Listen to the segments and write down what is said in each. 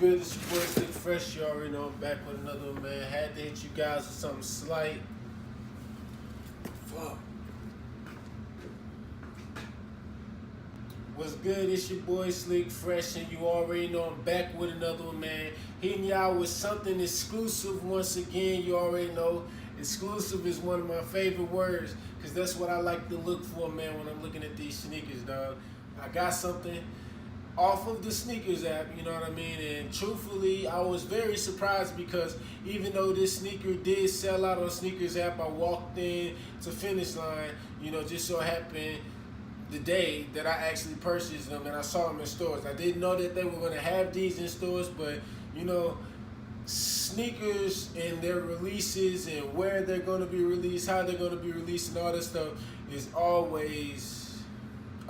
Good, it's your boy Stick Fresh. You already know I'm back with another one, man. Had to hit you guys with something slight. Fuck. What's good? It's your boy Slick Fresh, and you already know I'm back with another one, man. Hitting y'all with something exclusive once again. You already know exclusive is one of my favorite words, because that's what I like to look for, man, when I'm looking at these sneakers, dog. I got something off of the sneakers app, you know what I mean? And truthfully, I was very surprised because even though this sneaker did sell out on sneakers app, I walked in to finish line, just so happened the day that I actually purchased them and I saw them in stores. I didn't know that they were going to have these in stores, but sneakers and their releases and where they're going to be released, how they're going to be released, and all that stuff is always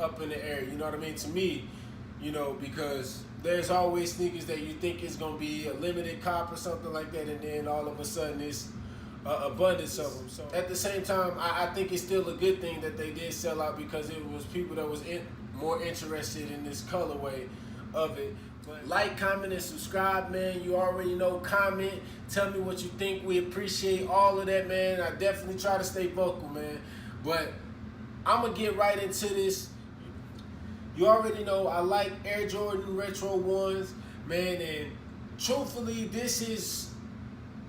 up in the air, you know what I mean? To me, because there's always sneakers that you think is going to be a limited cop or something like that, and then all of a sudden it's abundance of them. So at the same time, I think it's still a good thing that they did sell out, because it was people that was more interested in this colorway of it. But like, comment, and subscribe, man. You already know. Comment, tell me what you think. We appreciate all of that, man. I definitely try to stay vocal, man. But I'm going to get right into this. You already know I like Air Jordan Retro 1s, man, and truthfully, this is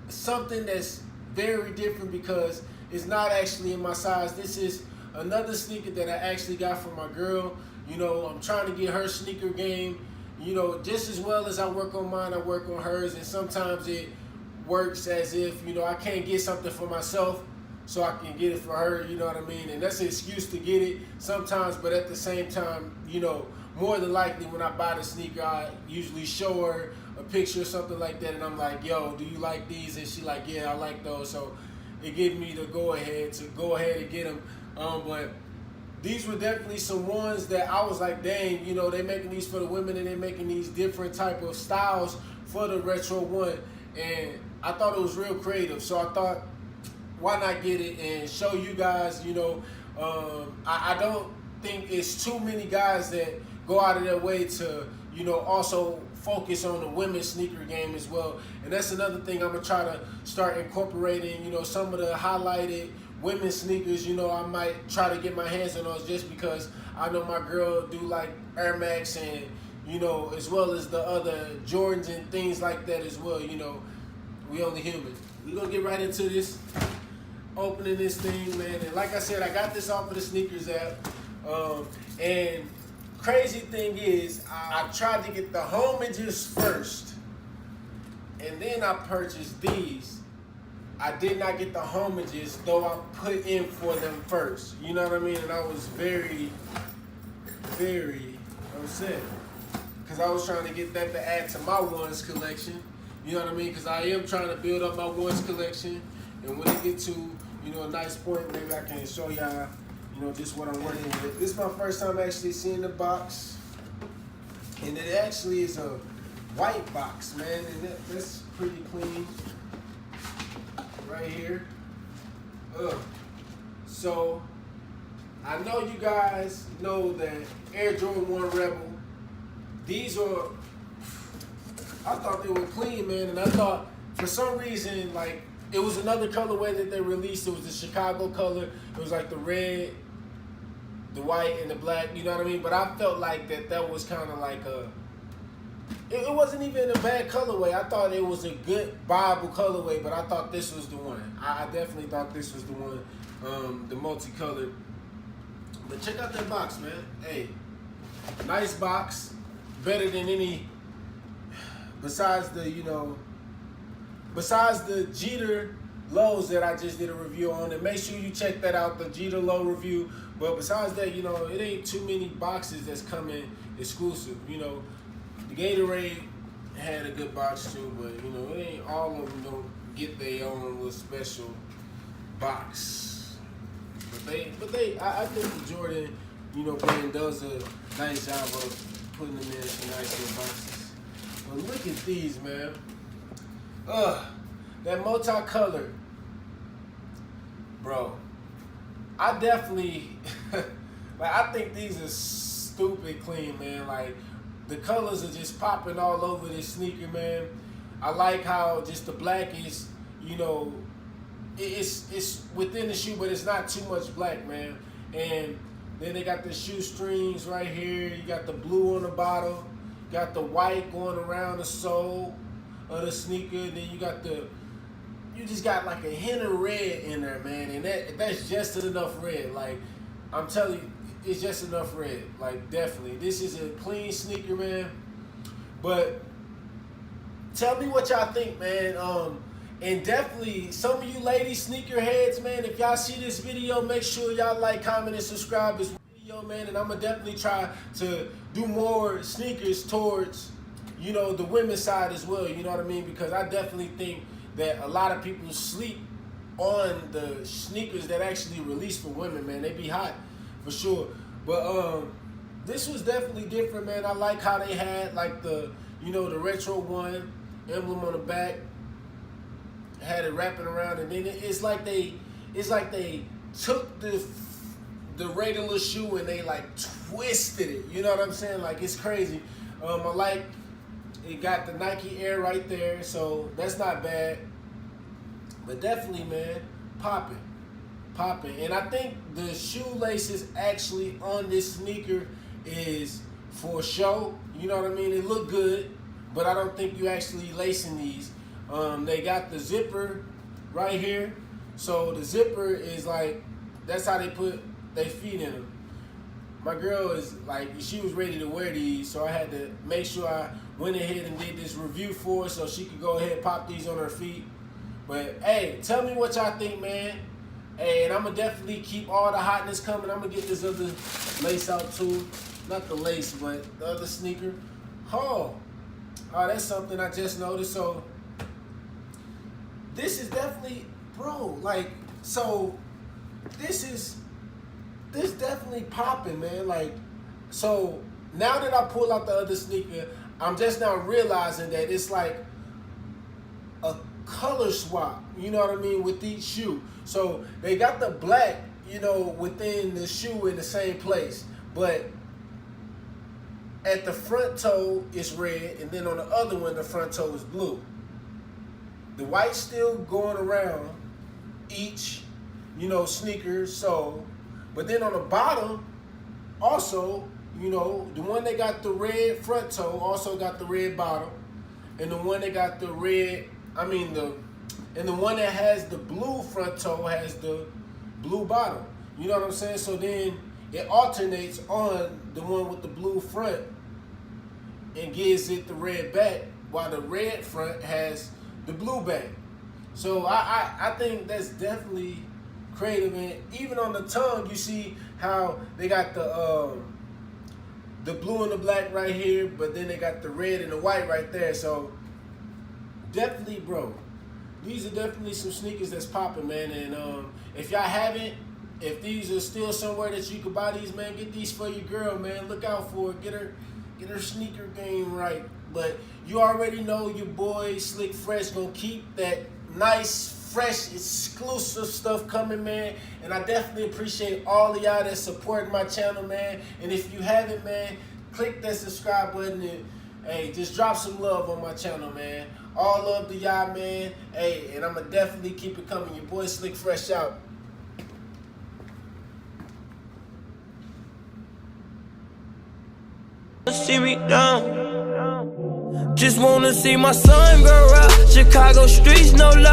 something that's very different because it's not actually in my size. This is another sneaker that I actually got for my girl. I'm trying to get her sneaker game, just as well as I work on mine, I work on hers, and sometimes it works as if, I can't get something for myself, so I can get it for her, you know what I mean? And that's an excuse to get it sometimes, but at the same time, more than likely when I buy the sneaker, I usually show her a picture or something like that, and I'm like, yo, do you like these? And she like, yeah, I like those. So it gave me the go ahead and get them. But these were definitely some ones that I was like, dang, they making these for the women, and they making these different type of styles for the Retro 1. And I thought it was real creative, so I thought, why not get it and show you guys, I don't think it's too many guys that go out of their way to, also focus on the women's sneaker game as well. And that's another thing I'm going to try to start incorporating, some of the highlighted women's sneakers, I might try to get my hands on those, just because I know my girl do like Air Max and, as well as the other Jordans and things like that as well. We only human. We're going to get right into this. Opening this thing, man, and like I said, I got this off of the sneakers app, and crazy thing is, I tried to get the homages first, and then I purchased these. I did not get the homages, though I put in for them first, you know what I mean? And I was very, very upset, because I was trying to get that to add to my ones collection, you know what I mean? Because I am trying to build up my ones collection. And when it get to, a nice point, maybe I can show y'all, just what I'm working with. This is my first time actually seeing the box. And it actually is a white box, man. And that's pretty clean right here. So, I know you guys know that Air Jordan 1 Rebel, these are, I thought they were clean, man. And I thought, for some reason, like, it was another colorway that they released. It was the Chicago color. It was like the red, the white, and the black. You know what I mean? But I felt like that was kind of like it wasn't even a bad colorway. I thought it was a good, viable colorway, but I thought this was the one. I definitely thought this was the one, the multicolored. But check out that box, man. Hey, nice box. Better than any, besides the Jeter lows that I just did a review on. And make sure you check that out, the Jeter low review. But besides that, it ain't too many boxes that's coming exclusive. The Gatorade had a good box too, but it ain't all of them don't get their own little special box. But I think the Jordan, brand does a nice job of putting them in some nice little boxes. But look at these, man. That multicolor, bro. I definitely, I think these are stupid clean, man. Like, the colors are just popping all over this sneaker, man. I like how just the black is, you know, it's within the shoe, but it's not too much black, man. And then they got the shoestrings right here. You got the blue on the bottom. You got the white going around the sole of the sneaker. Then you got you just got like a hint of red in there, man. And that's just enough red. Like, I'm telling you, it's just enough red. Like, definitely. This is a clean sneaker, man. But tell me what y'all think, man. And definitely, some of you ladies, sneakerheads, man, if y'all see this video, make sure y'all like, comment, and subscribe this video, man. And I'm going to definitely try to do more sneakers towards, you know, the women's side as well, you know what I mean? Because I definitely think that a lot of people sleep on the sneakers that actually release for women, man. They be hot, for sure. But this was definitely different, man. I like how they had, like, the, you know, the retro one, emblem on the back. Had it wrapping around, and then it's like they took the regular shoe and they like twisted it. You know what I'm saying? Like, it's crazy. I like it got the Nike Air right there, so that's not bad. But definitely, man, popping. And I think the shoelaces actually on this sneaker is for show. You know what I mean? It look good, but I don't think you actually lacing these. They got the zipper right here. So the zipper is like, that's how they put their feet in them. My girl is like, she was ready to wear these, so I had to make sure I went ahead and did this review for her so she could go ahead and pop these on her feet. But hey, tell me what y'all think, man. Hey, and I'm gonna definitely keep all the hotness coming. I'm gonna get this other lace out too. Not the lace, but the other sneaker. Oh, that's something I just noticed. So this is definitely, bro, like, so this definitely popping, man. Like, so now that I pull out the other sneaker, I'm just now realizing that it's like a color swap, you know what I mean, with each shoe. So they got the black, you know, within the shoe in the same place, but at the front toe it's red, and then on the other one the front toe is blue. The white still going around each, you know, sneaker sole, but then on the bottom also, you know, the one that got the red front toe also got the red bottom, and the one that got the red, and the one that has the blue front toe has the blue bottom. You know what I'm saying? So then it alternates on the one with the blue front and gives it the red back, while the red front has the blue back. So I think that's definitely creative. And even on the tongue, you see how they got the blue and the black right here, but then they got the red and the white right there. So definitely, bro, these are definitely some sneakers that's popping, man. And if y'all haven't, if these are still somewhere that you could buy these, man, get these for your girl, man. Look out for it. Get her sneaker game right. But you already know your boy Slick Fresh gonna keep that nice, fresh, exclusive stuff coming, man. And I definitely appreciate all of y'all that support my channel, man. And if you haven't, man, click that subscribe button and, hey, just drop some love on my channel, man. All love to y'all, man. Hey, and I'm gonna definitely keep it coming. Your boy Slick Fresh out. See me down. Just wanna see my son grow up. Chicago streets, no love.